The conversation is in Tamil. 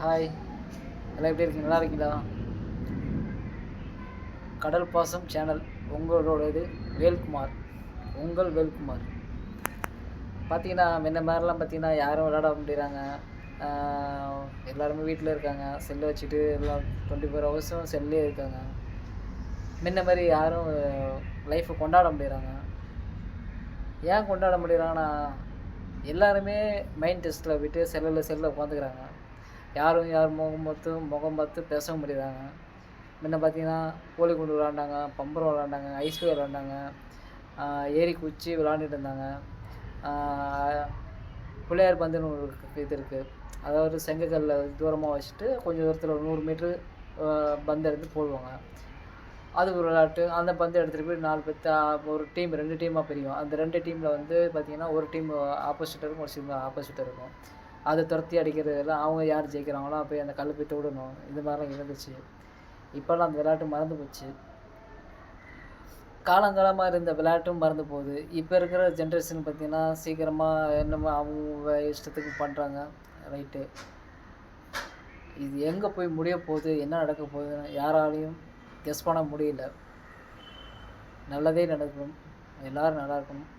ஹாய், எல்லாம் எப்படி இருக்கீங்க? நல்லா இருக்கீங்களா? கடல் பாசம் சேனல் உங்களோடது வேல்குமார். உங்கள் வேல்குமார். பார்த்தீங்கன்னா முன்ன மாதிரிலாம் பார்த்தீங்கன்னா யாரும் விளையாட முடியறாங்க. எல்லாருமே வீட்டில் இருக்காங்க. செல்லை வச்சுட்டு எல்லாம் 24 ஹவர்ஸும் செல்லே இருக்காங்க. முன்ன மாதிரி யாரும் லைஃப்பை கொண்டாட முடியறாங்க. ஏன் கொண்டாட முடியறாங்கன்னா, எல்லாருமே மைண்ட் டெஸ்ட்டில் விட்டு செல்லில் உட்காந்துக்கிறாங்க. யாரும் யார் முகம் பார்த்து பேசவும் முடியறாங்க. முன்ன பார்த்தீங்கன்னா கோலிக்குண்டு விளாண்டாங்க, பம்பரம் விளாண்டாங்க, ஐஸ் பாய் விளாண்டாங்க, ஏரி குச்சி விளாண்டுட்டு இருந்தாங்க. பிள்ளையார் பந்துன்னு ஒரு இது இருக்குது. அதாவது செங்கக்கல்ல தூரமாக வச்சுட்டு கொஞ்சம் தூரத்தில் ஒரு 100 மீட்ரு பந்து எடுத்து போடுவாங்க. அது ஒரு விளையாட்டு. அந்த பந்தை எடுத்துகிட்டு போய் 4 பேர் ஒரு டீம் 2 டீமாக பிரியும். அந்த 2 டீமில் வந்து பார்த்தீங்கன்னா ஒரு டீம் ஆப்போசிட் இருக்கும், ஒரு டீம் ஆப்போசிட் இருக்கும். அதை துரத்தி அடிக்கிறதுலாம் அவங்க யார் ஜெயிக்கிறாங்களோ போய் அந்த கல்லை போய் தொடணும். இது மாதிரிலாம் இருந்துச்சு. இப்போல்லாம் அந்த விளையாட்டு மறந்து போச்சு. காலங்காலமாக இருந்த விளையாட்டும் மறந்து போகுது. இப்போ இருக்கிற ஜென்ரேஷன் பார்த்திங்கன்னா சீக்கிரமாக என்னமோ அவங்க இஷ்டத்துக்கு பண்ணுறாங்க. ரைட்டு. இது எங்கே போய் முடிய போகுது, என்ன நடக்க போகுதுன்னு யாராலையும் கெஸ் பண்ண முடியல. நல்லதே நடக்கணும். எல்லோரும் நல்லா இருக்கணும்.